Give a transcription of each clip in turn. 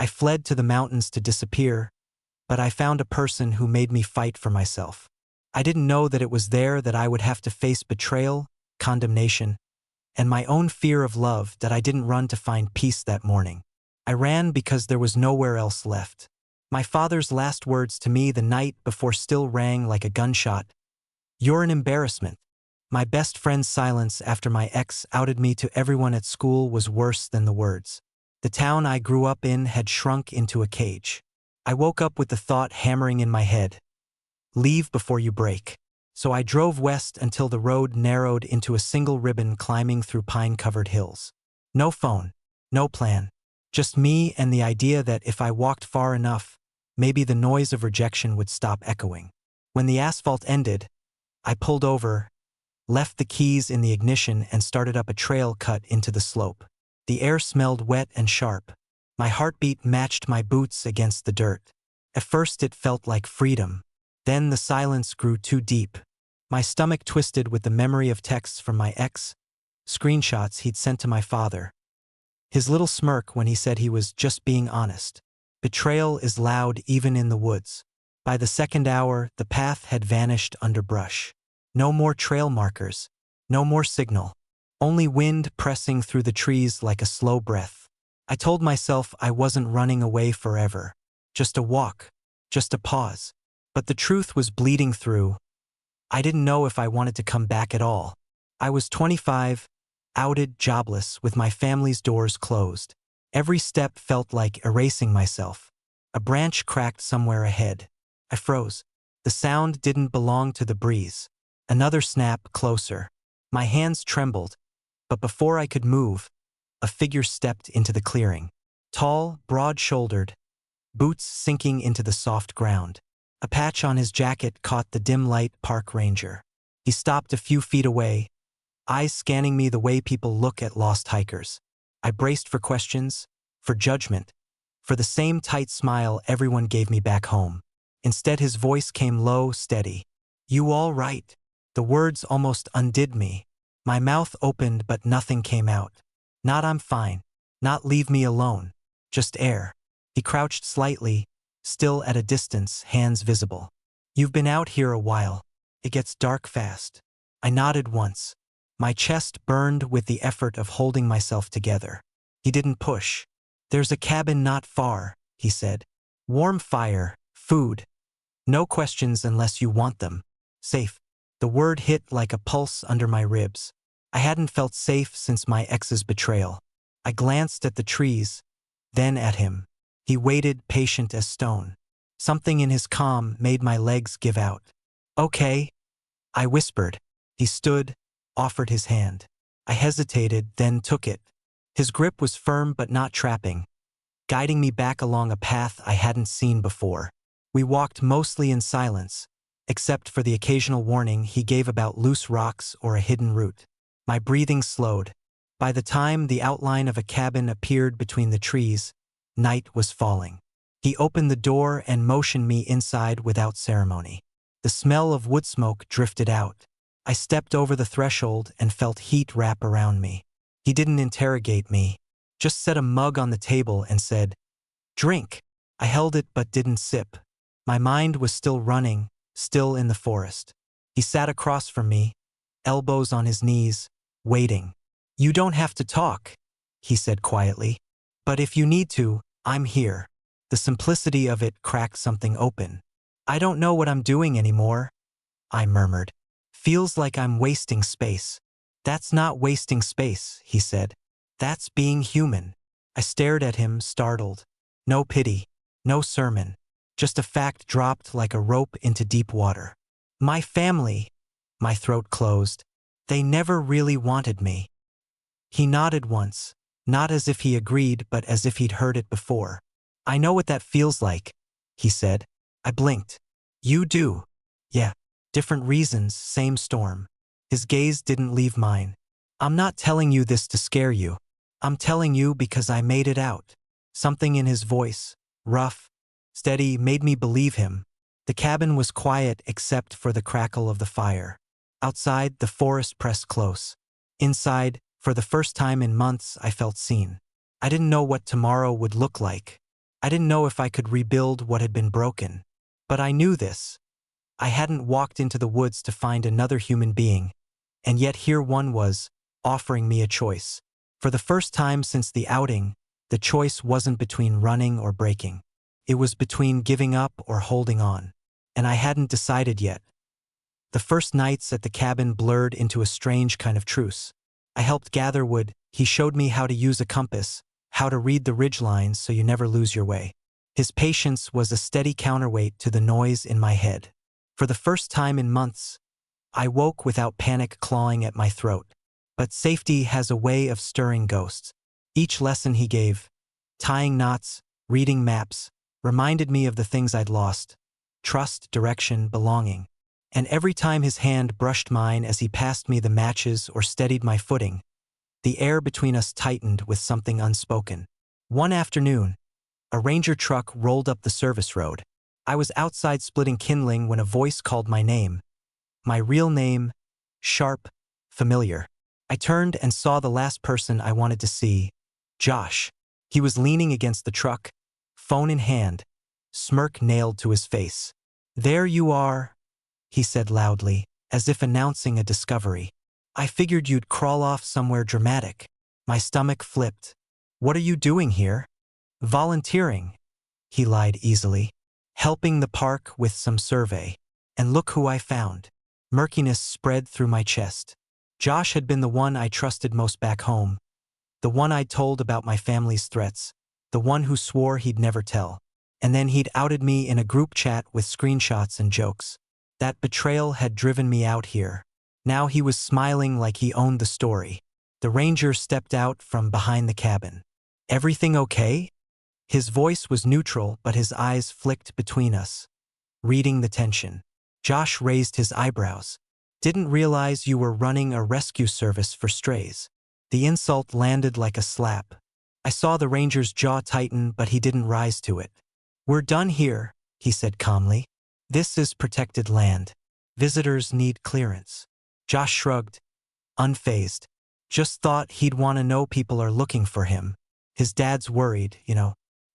I fled to the mountains to disappear, but I found a person who made me fight for myself. I didn't know that it was there that I would have to face betrayal, condemnation, and my own fear of love, that I didn't run to find peace that morning. I ran because there was nowhere else left. My father's last words to me the night before still rang like a gunshot. "You're an embarrassment." My best friend's silence after my ex outed me to everyone at school was worse than the words. The town I grew up in had shrunk into a cage. I woke up with the thought hammering in my head: leave before you break. So I drove west until the road narrowed into a single ribbon climbing through pine-covered hills. No phone, no plan, just me and the idea that if I walked far enough, maybe the noise of rejection would stop echoing. When the asphalt ended, I pulled over, left the keys in the ignition, and started up a trail cut into the slope. The air smelled wet and sharp. My heartbeat matched my boots against the dirt. At first it felt like freedom. Then the silence grew too deep. My stomach twisted with the memory of texts from my ex, screenshots he'd sent to my father. His little smirk when he said he was just being honest. Betrayal is loud even in the woods. By the second hour, the path had vanished under brush. No more trail markers, no more signal. Only wind pressing through the trees like a slow breath. I told myself I wasn't running away forever. Just a walk, just a pause. But the truth was bleeding through. I didn't know if I wanted to come back at all. I was 25, outed, jobless, with my family's doors closed. Every step felt like erasing myself. A branch cracked somewhere ahead. I froze. The sound didn't belong to the breeze. Another snap, closer. My hands trembled, but before I could move, a figure stepped into the clearing. Tall, broad-shouldered, boots sinking into the soft ground. A patch on his jacket caught the dim light park ranger. He stopped a few feet away, eyes scanning me the way people look at lost hikers. I braced for questions, for judgment, for the same tight smile everyone gave me back home. Instead, his voice came low, steady. "You all right?" The words almost undid me. My mouth opened but nothing came out. Not "I'm fine," not "leave me alone," just air. He crouched slightly, still at a distance, hands visible. "You've been out here a while. It gets dark fast." I nodded once. My chest burned with the effort of holding myself together. He didn't push. "There's a cabin not far," he said. "Warm fire, food. No questions unless you want them. Safe." The word hit like a pulse under my ribs. I hadn't felt safe since my ex's betrayal. I glanced at the trees, then at him. He waited, patient as stone. Something in his calm made my legs give out. "Okay," I whispered. He stood, offered his hand. I hesitated, then took it. His grip was firm but not trapping, guiding me back along a path I hadn't seen before. We walked mostly in silence, except for the occasional warning he gave about loose rocks or a hidden route. My breathing slowed. By the time the outline of a cabin appeared between the trees, night was falling. He opened the door and motioned me inside without ceremony. The smell of wood smoke drifted out. I stepped over the threshold and felt heat wrap around me. He didn't interrogate me, just set a mug on the table and said, "Drink." I held it but didn't sip. My mind was still running, still in the forest. He sat across from me, elbows on his knees, waiting. "You don't have to talk," he said quietly. "But if you need to, I'm here." The simplicity of it cracked something open. "I don't know what I'm doing anymore," I murmured. "Feels like I'm wasting space." "That's not wasting space," he said. "That's being human." I stared at him, startled. No pity, no sermon, just a fact dropped like a rope into deep water. "My family," my throat closed. "They never really wanted me." He nodded once, not as if he agreed but as if he'd heard it before. "I know what that feels like," he said. I blinked. "You do?" "Yeah. Different reasons, same storm." His gaze didn't leave mine. "I'm not telling you this to scare you. I'm telling you because I made it out." Something in his voice, rough, steady, made me believe him. The cabin was quiet except for the crackle of the fire. Outside, the forest pressed close. Inside, for the first time in months, I felt seen. I didn't know what tomorrow would look like. I didn't know if I could rebuild what had been broken. But I knew this. I hadn't walked into the woods to find another human being, and yet here one was, offering me a choice. For the first time since the outing, the choice wasn't between running or breaking. It was between giving up or holding on. And I hadn't decided yet. The first nights at the cabin blurred into a strange kind of truce. I helped gather wood. He showed me how to use a compass, how to read the ridgelines so you never lose your way. His patience was a steady counterweight to the noise in my head. For the first time in months, I woke without panic clawing at my throat. But safety has a way of stirring ghosts. Each lesson he gave, tying knots, reading maps, reminded me of the things I'd lost: trust, direction, belonging. And every time his hand brushed mine as he passed me the matches or steadied my footing, the air between us tightened with something unspoken. One afternoon, a ranger truck rolled up the service road. I was outside splitting kindling when a voice called my name. My real name, sharp, familiar. I turned and saw the last person I wanted to see, Josh. He was leaning against the truck, phone in hand, smirk nailed to his face. "There you are," he said loudly, as if announcing a discovery. "I figured you'd crawl off somewhere dramatic." My stomach flipped. "What are you doing here?" "Volunteering," he lied easily. "Helping the park with some survey. And look who I found." Murkiness spread through my chest. Josh had been the one I trusted most back home. The one I'd told about my family's threats. The one who swore he'd never tell. And then he'd outed me in a group chat with screenshots and jokes. That betrayal had driven me out here. Now he was smiling like he owned the story. The ranger stepped out from behind the cabin. "Everything okay?" His voice was neutral, but his eyes flicked between us, reading the tension. Josh raised his eyebrows. "Didn't realize you were running a rescue service for strays." The insult landed like a slap. I saw the ranger's jaw tighten, but he didn't rise to it. "We're done here," he said calmly. "This is protected land. Visitors need clearance." Josh shrugged, unfazed. "Just thought he'd want to know people are looking for him. His dad's worried,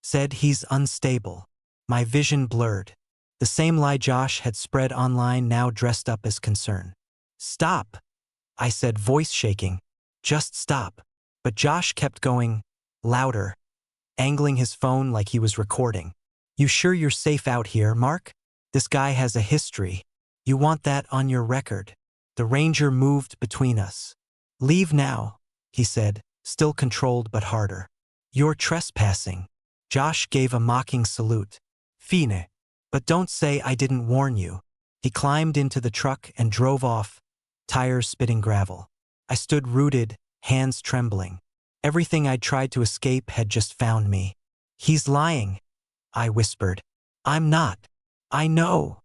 Said he's unstable." My vision blurred. The same lie Josh had spread online now dressed up as concern. "Stop," I said, voice shaking. "Just stop." But Josh kept going, louder, angling his phone like he was recording. "You sure you're safe out here, Mark? This guy has a history. You want that on your record." The ranger moved between us. "Leave now," he said, still controlled but harder. "You're trespassing." Josh gave a mocking salute. "Fine. But don't say I didn't warn you." He climbed into the truck and drove off, tires spitting gravel. I stood rooted, hands trembling. Everything I'd tried to escape had just found me. "He's lying," I whispered. "I'm not." "I know,"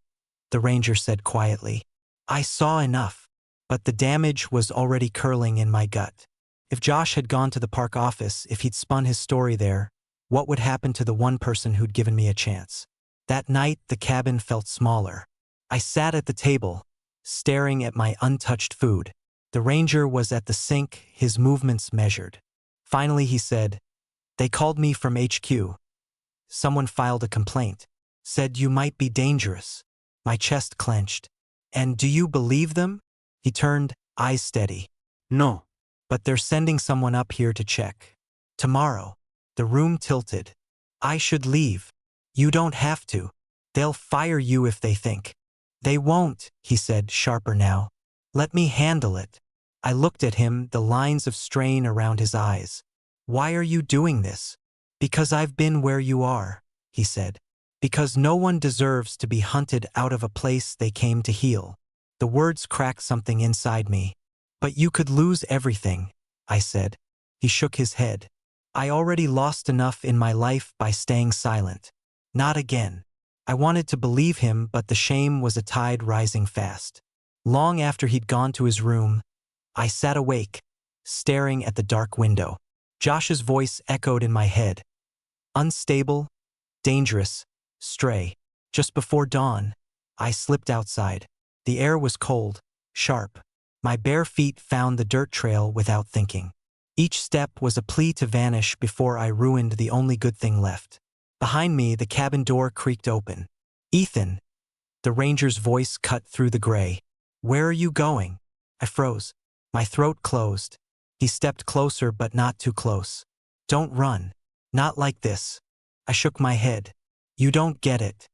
the ranger said quietly. "I saw enough." But the damage was already curling in my gut. If Josh had gone to the park office, if he'd spun his story there, what would happen to the one person who'd given me a chance? That night, the cabin felt smaller. I sat at the table, staring at my untouched food. The ranger was at the sink, his movements measured. Finally, he said, "They called me from HQ. Someone filed a complaint. Said you might be dangerous." My chest clenched. "And do you believe them?" He turned, eyes steady. "No. But they're sending someone up here to check. Tomorrow." The room tilted. "I should leave." "You don't have to. They'll fire you if they think." "They won't," he said, sharper now. "Let me handle it." I looked at him, the lines of strain around his eyes. "Why are you doing this?" "Because I've been where you are," he said. "Because no one deserves to be hunted out of a place they came to heal." The words cracked something inside me. "But you could lose everything," I said. He shook his head. "I already lost enough in my life by staying silent. Not again." I wanted to believe him, but the shame was a tide rising fast. Long after he'd gone to his room, I sat awake, staring at the dark window. Josh's voice echoed in my head. Unstable, dangerous, stray. Just before dawn, I slipped outside. The air was cold, sharp. My bare feet found the dirt trail without thinking. Each step was a plea to vanish before I ruined the only good thing left. Behind me, the cabin door creaked open. "Ethan," the ranger's voice cut through the gray. "Where are you going?" I froze. My throat closed. He stepped closer, but not too close. "Don't run. Not like this." I shook my head. "You don't get it.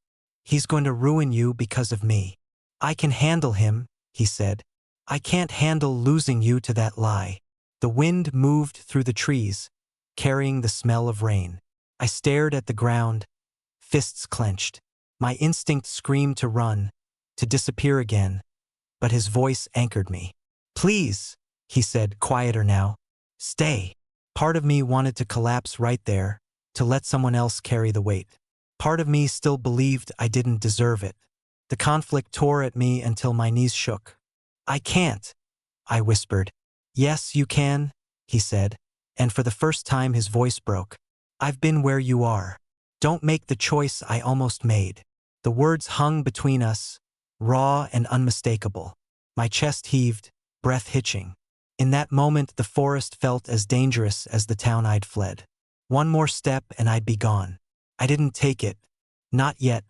He's going to ruin you because of me." "I can handle him," he said. "I can't handle losing you to that lie." The wind moved through the trees, carrying the smell of rain. I stared at the ground, fists clenched. My instinct screamed to run, to disappear again, but his voice anchored me. "Please," he said, quieter now. "Stay." Part of me wanted to collapse right there, to let someone else carry the weight. Part of me still believed I didn't deserve it. The conflict tore at me until my knees shook. "I can't," I whispered. "Yes, you can," he said, and for the first time his voice broke. "I've been where you are. Don't make the choice I almost made." The words hung between us, raw and unmistakable. My chest heaved, breath hitching. In that moment, the forest felt as dangerous as the town I'd fled. One more step and I'd be gone. I didn't take it. Not yet.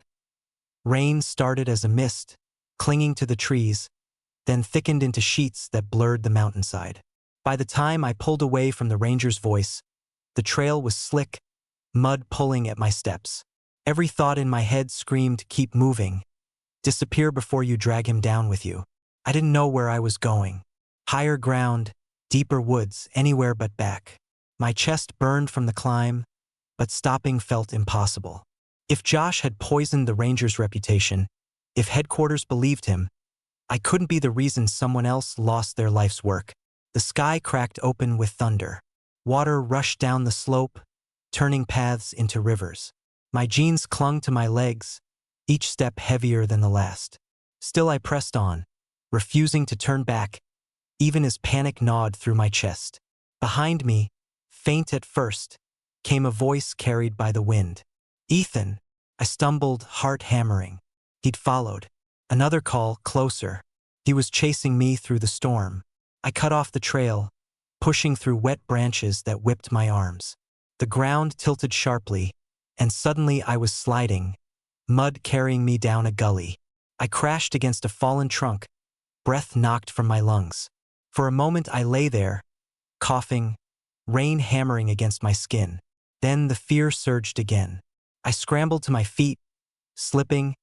Rain started as a mist, clinging to the trees, then thickened into sheets that blurred the mountainside. By the time I pulled away from the ranger's voice, the trail was slick, mud pulling at my steps. Every thought in my head screamed, "Keep moving. Disappear before you drag him down with you." I didn't know where I was going. Higher ground, deeper woods, anywhere but back. My chest burned from the climb, but stopping felt impossible. If Josh had poisoned the ranger's reputation, if headquarters believed him, I couldn't be the reason someone else lost their life's work. The sky cracked open with thunder. Water rushed down the slope, turning paths into rivers. My jeans clung to my legs, each step heavier than the last. Still I pressed on, refusing to turn back, even as panic gnawed through my chest. Behind me, faint at first, came a voice carried by the wind. "Ethan." I stumbled, heart hammering. He'd followed. Another call, closer. He was chasing me through the storm. I cut off the trail, pushing through wet branches that whipped my arms. The ground tilted sharply, and suddenly I was sliding, mud carrying me down a gully. I crashed against a fallen trunk, breath knocked from my lungs. For a moment I lay there, coughing, rain hammering against my skin. Then the fear surged again. I scrambled to my feet, slipping,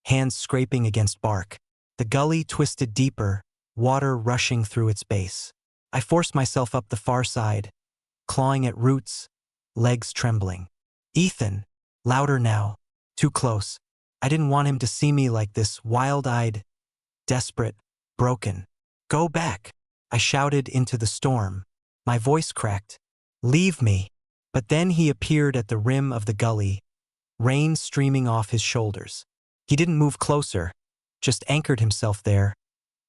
hands scraping against bark. The gully twisted deeper, water rushing through its base. I forced myself up the far side, clawing at roots, legs trembling. "Ethan." Louder now. Too close. I didn't want him to see me like this, wild-eyed, desperate, broken. "Go back," I shouted into the storm. My voice cracked. "Leave me." But then he appeared at the rim of the gully, rain streaming off his shoulders. He didn't move closer, just anchored himself there,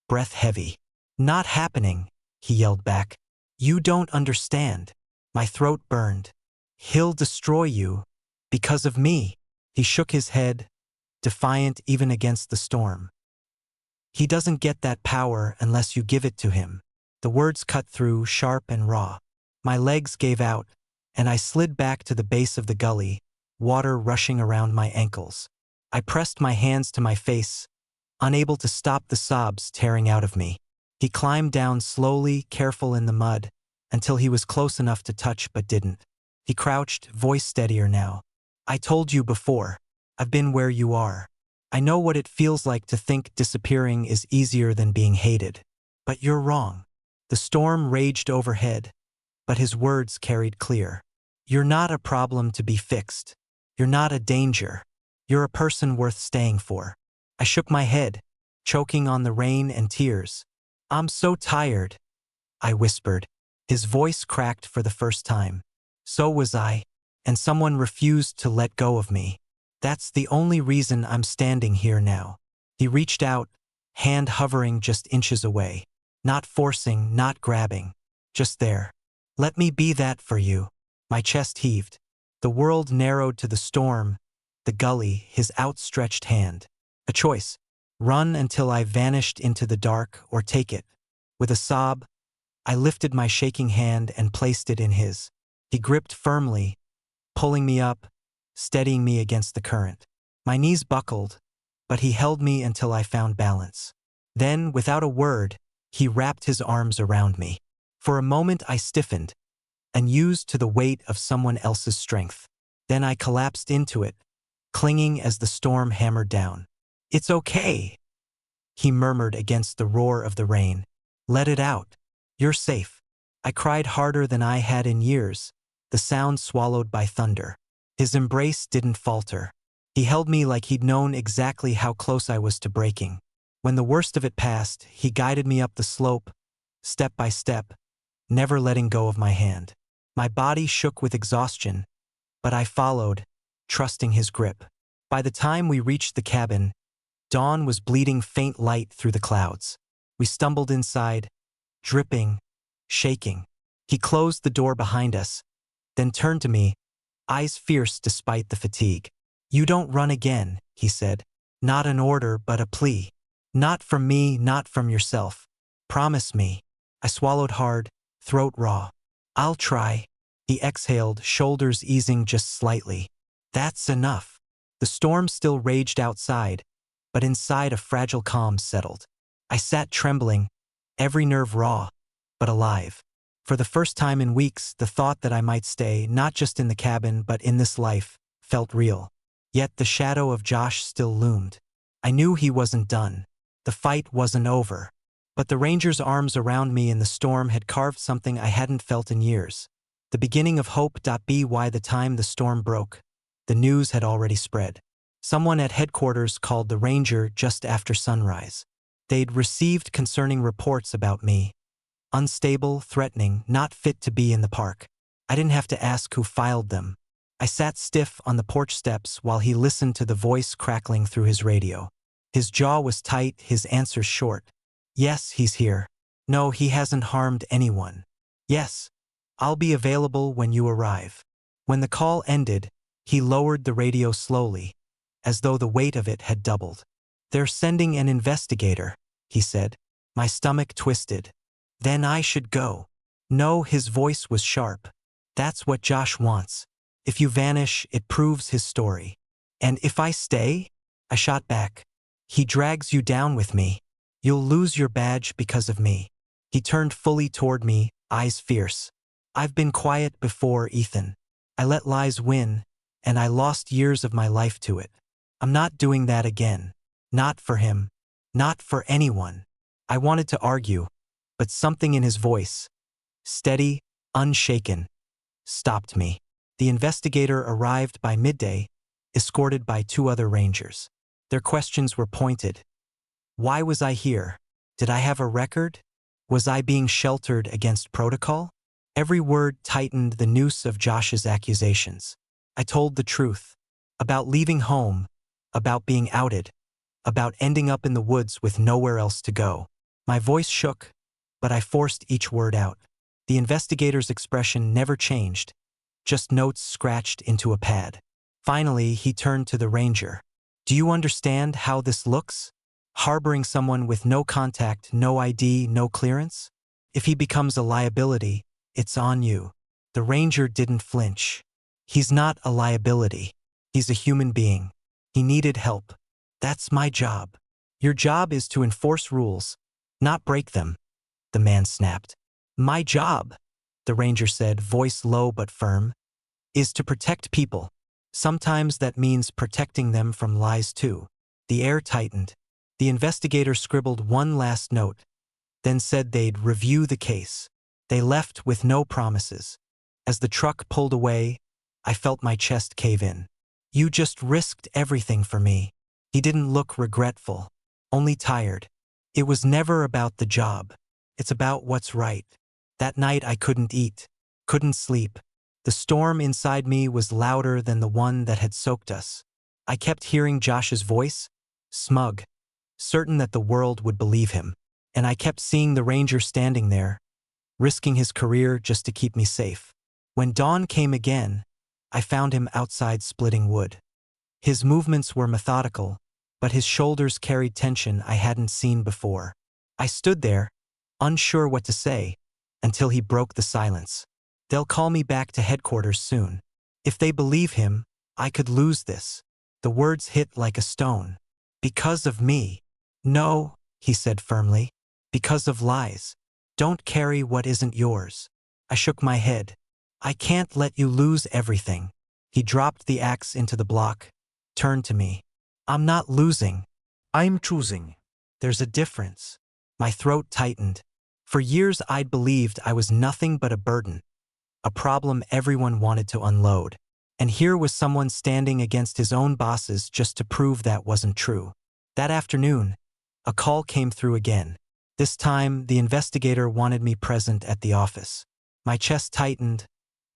breath heavy. "Not happening," he yelled back. "You don't understand." My throat burned. "He'll destroy you. Because of me." He shook his head, defiant even against the storm. "He doesn't get that power unless you give it to him." The words cut through, sharp and raw. My legs gave out, and I slid back to the base of the gully, water rushing around my ankles. I pressed my hands to my face, unable to stop the sobs tearing out of me. He climbed down slowly, careful in the mud, until he was close enough to touch but didn't. He crouched, voice steadier now. "I told you before. I've been where you are. I know what it feels like to think disappearing is easier than being hated. But you're wrong." The storm raged overhead, but his words carried clear. "You're not a problem to be fixed. You're not a danger. You're a person worth staying for." I shook my head, choking on the rain and tears. "I'm so tired," I whispered. His voice cracked for the first time. So was I, and someone refused to let go of me. That's the only reason I'm standing here now. He reached out, hand hovering just inches away. Not forcing, not grabbing. Just there. "Let me be that for you." My chest heaved. The world narrowed to the storm, the gully, his outstretched hand. A choice. Run until I vanished into the dark, or take it. With a sob, I lifted my shaking hand and placed it in his. He gripped firmly, pulling me up, steadying me against the current. My knees buckled, but he held me until I found balance. Then, without a word, he wrapped his arms around me. For a moment I stiffened, unused to the weight of someone else's strength. Then I collapsed into it, clinging as the storm hammered down. "It's okay," he murmured against the roar of the rain. "Let it out. You're safe." I cried harder than I had in years, the sound swallowed by thunder. His embrace didn't falter. He held me like he'd known exactly how close I was to breaking. When the worst of it passed, he guided me up the slope, step by step, never letting go of my hand. My body shook with exhaustion, but I followed, trusting his grip. By the time we reached the cabin, dawn was bleeding faint light through the clouds. We stumbled inside, dripping, shaking. He closed the door behind us, then turned to me, eyes fierce despite the fatigue. "You don't run again," he said. "Not an order, but a plea. Not from me, not from yourself. Promise me." I swallowed hard, throat raw. "I'll try." He exhaled, shoulders easing just slightly. "That's enough." The storm still raged outside, but inside a fragile calm settled. I sat trembling, every nerve raw, but alive. For the first time in weeks, the thought that I might stay, not just in the cabin but in this life, felt real. Yet the shadow of Josh still loomed. I knew he wasn't done. The fight wasn't over. But the ranger's arms around me in the storm had carved something I hadn't felt in years. The beginning of hope. By the time the storm broke, the news had already spread. Someone at headquarters called the ranger just after sunrise. They'd received concerning reports about me. Unstable, threatening, not fit to be in the park. I didn't have to ask who filed them. I sat stiff on the porch steps while he listened to the voice crackling through his radio. His jaw was tight, his answers short. "Yes, he's here." "No, he hasn't harmed anyone." "Yes, I'll be available when you arrive." When the call ended, he lowered the radio slowly, as though the weight of it had doubled. "They're sending an investigator," he said. My stomach twisted. "Then I should go." "No," his voice was sharp. "That's what Josh wants. If you vanish, it proves his story." "And if I stay?" I shot back. "He drags you down with me. You'll lose your badge because of me." He turned fully toward me, eyes fierce. "I've been quiet before, Ethan. I let lies win, and I lost years of my life to it. I'm not doing that again. Not for him. Not for anyone." I wanted to argue, but something in his voice, steady, unshaken, stopped me. The investigator arrived by midday, escorted by 2 other rangers. Their questions were pointed. Why was I here? Did I have a record? Was I being sheltered against protocol? Every word tightened the noose of Josh's accusations. I told the truth. About leaving home, about being outed, about ending up in the woods with nowhere else to go. My voice shook, but I forced each word out. The investigator's expression never changed, just notes scratched into a pad. Finally, he turned to the ranger. "Do you understand how this looks? Harboring someone with no contact, no ID, no clearance? If he becomes a liability, it's on you." The ranger didn't flinch. "He's not a liability. He's a human being. He needed help. That's my job." "Your job is to enforce rules, not break them," the man snapped. "My job," the ranger said, voice low but firm, "is to protect people. Sometimes that means protecting them from lies too." The air tightened. The investigator scribbled one last note, then said they'd review the case. They left with no promises. As the truck pulled away, I felt my chest cave in. "You just risked everything for me." He didn't look regretful, only tired. "It was never about the job. It's about what's right." That night I couldn't eat, couldn't sleep. The storm inside me was louder than the one that had soaked us. I kept hearing Josh's voice, smug, certain that the world would believe him. And I kept seeing the ranger standing there, risking his career just to keep me safe. When dawn came again, I found him outside splitting wood. His movements were methodical, but his shoulders carried tension I hadn't seen before. I stood there, unsure what to say, until he broke the silence. "They'll call me back to headquarters soon. If they believe him, I could lose this. The words hit like a stone. Because of me. No, he said firmly. Because of lies. Don't carry what isn't yours. I shook my head. I can't let you lose everything. He dropped the axe into the block, turned to me. I'm not losing. I'm choosing. There's a difference. My throat tightened. For years I'd believed I was nothing but a burden, a problem everyone wanted to unload. And here was someone standing against his own bosses just to prove that wasn't true. That afternoon, a call came through again. This time, the investigator wanted me present at the office. My chest tightened,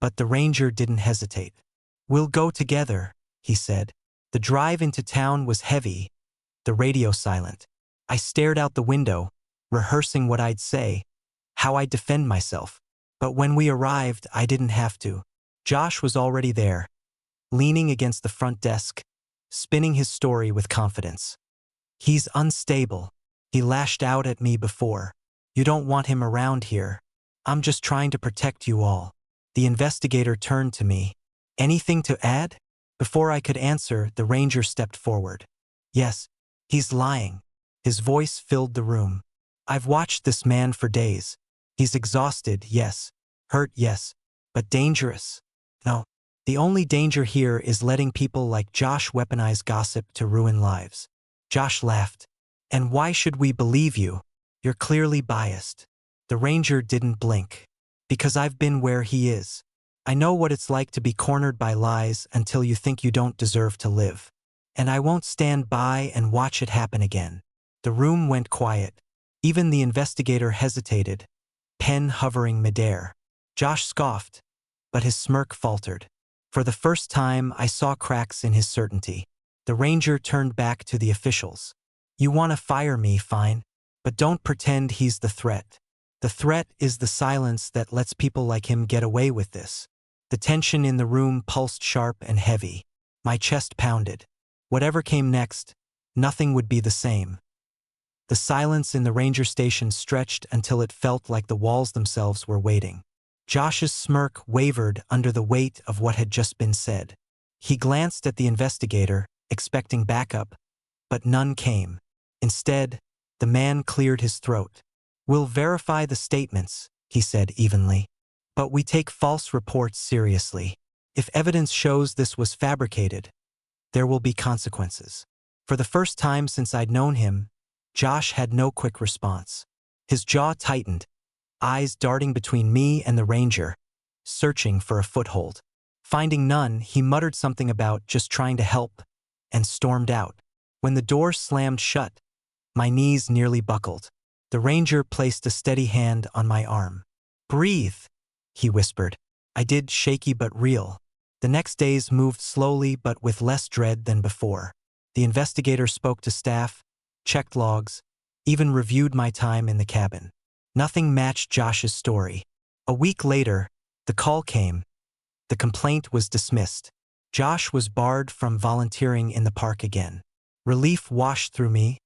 but the ranger didn't hesitate. We'll go together, he said. The drive into town was heavy, the radio silent. I stared out the window, rehearsing what I'd say, how I'd defend myself. But when we arrived, I didn't have to. Josh was already there, leaning against the front desk, spinning his story with confidence. He's unstable. He lashed out at me before. You don't want him around here. I'm just trying to protect you all. The investigator turned to me. Anything to add? Before I could answer, the ranger stepped forward. Yes, he's lying. His voice filled the room. I've watched this man for days. He's exhausted, yes. Hurt, yes. But dangerous? No. The only danger here is letting people like Josh weaponize gossip to ruin lives. Josh laughed. And why should we believe you? You're clearly biased. The ranger didn't blink. Because I've been where he is. I know what it's like to be cornered by lies until you think you don't deserve to live. And I won't stand by and watch it happen again. The room went quiet. Even the investigator hesitated, pen hovering midair. Josh scoffed, but his smirk faltered. For the first time, I saw cracks in his certainty. The ranger turned back to the officials. You want to fire me, fine, but don't pretend he's the threat. The threat is the silence that lets people like him get away with this. The tension in the room pulsed sharp and heavy. My chest pounded. Whatever came next, nothing would be the same. The silence in the ranger station stretched until it felt like the walls themselves were waiting. Josh's smirk wavered under the weight of what had just been said. He glanced at the investigator, expecting backup, but none came. Instead, the man cleared his throat. We'll verify the statements, he said evenly. But we take false reports seriously. If evidence shows this was fabricated, there will be consequences. For the first time since I'd known him, Josh had no quick response. His jaw tightened, eyes darting between me and the ranger, searching for a foothold. Finding none, he muttered something about just trying to help, and stormed out. When the door slammed shut, my knees nearly buckled. The ranger placed a steady hand on my arm. Breathe, he whispered. I did, shaky but real. The next days moved slowly but with less dread than before. The investigator spoke to staff, checked logs, even reviewed my time in the cabin. Nothing matched Josh's story. A week later, the call came. The complaint was dismissed. Josh was barred from volunteering in the park again. Relief washed through me,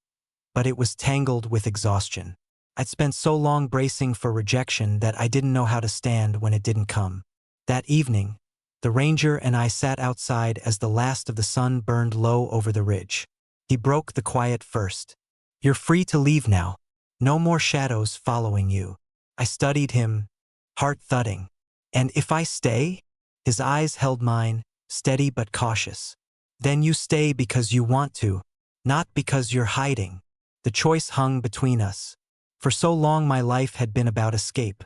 but it was tangled with exhaustion. I'd spent so long bracing for rejection that I didn't know how to stand when it didn't come. That evening, the ranger and I sat outside as the last of the sun burned low over the ridge. He broke the quiet first. You're free to leave now. No more shadows following you. I studied him, heart thudding. And if I stay? His eyes held mine, steady but cautious. Then you stay because you want to, not because you're hiding. The choice hung between us. For so long my life had been about escape,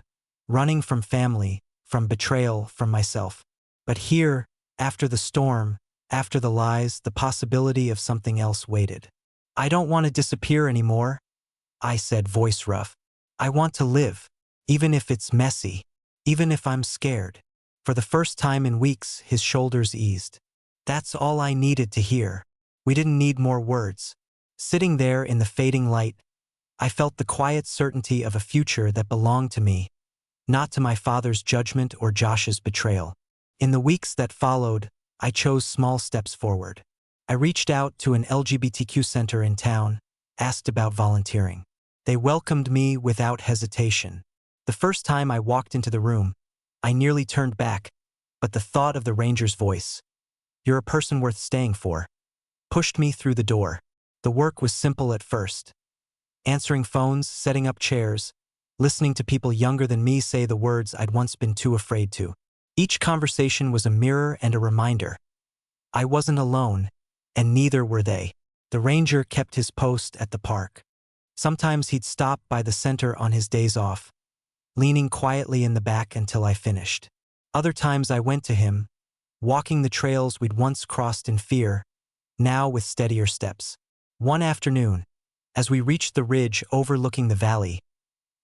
running from family, from betrayal, from myself. But here, after the storm, after the lies, the possibility of something else waited. I don't want to disappear anymore, I said, voice rough. I want to live, even if it's messy, even if I'm scared. For the first time in weeks, his shoulders eased. That's all I needed to hear. We didn't need more words. Sitting there in the fading light, I felt the quiet certainty of a future that belonged to me, not to my father's judgment or Josh's betrayal. In the weeks that followed, I chose small steps forward. I reached out to an LGBTQ center in town, asked about volunteering. They welcomed me without hesitation. The first time I walked into the room, I nearly turned back, but the thought of the ranger's voice, You're a person worth staying for. Pushed me through the door. The work was simple at first. Answering phones, setting up chairs, listening to people younger than me say the words I'd once been too afraid to. Each conversation was a mirror and a reminder. I wasn't alone, and neither were they. The ranger kept his post at the park. Sometimes he'd stop by the center on his days off, leaning quietly in the back until I finished. Other times I went to him, walking the trails we'd once crossed in fear, now with steadier steps. One afternoon, as we reached the ridge overlooking the valley,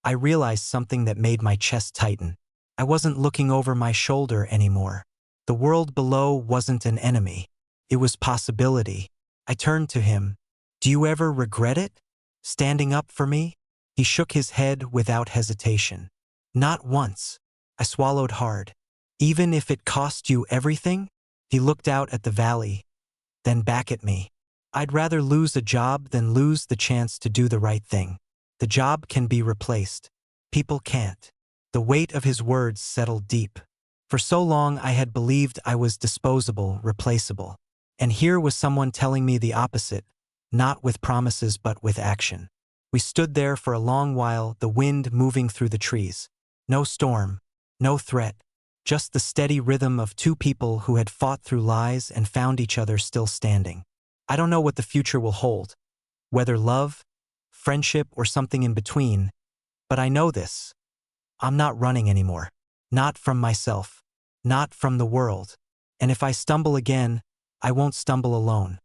I realized something that made my chest tighten. I wasn't looking over my shoulder anymore. The world below wasn't an enemy. It was possibility. I turned to him. Do you ever regret it? Standing up for me? He shook his head without hesitation. Not once. I swallowed hard. Even if it cost you everything? He looked out at the valley, then back at me. I'd rather lose a job than lose the chance to do the right thing. The job can be replaced. People can't. The weight of his words settled deep. For so long I had believed I was disposable, replaceable. And here was someone telling me the opposite, not with promises but with action. We stood there for a long while, the wind moving through the trees. No storm, no threat, just the steady rhythm of two people who had fought through lies and found each other still standing. I don't know what the future will hold, whether love, friendship, or something in between, but I know this. I'm not running anymore. Not from myself. Not from the world. And if I stumble again, I won't stumble alone.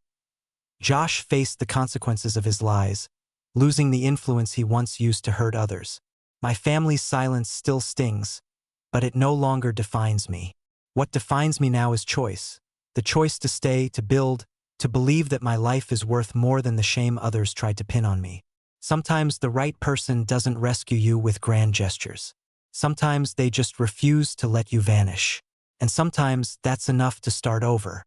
Josh faced the consequences of his lies, losing the influence he once used to hurt others. My family's silence still stings, but it no longer defines me. What defines me now is choice. The choice to stay, to build, to believe that my life is worth more than the shame others tried to pin on me. Sometimes the right person doesn't rescue you with grand gestures. Sometimes they just refuse to let you vanish. And sometimes that's enough to start over.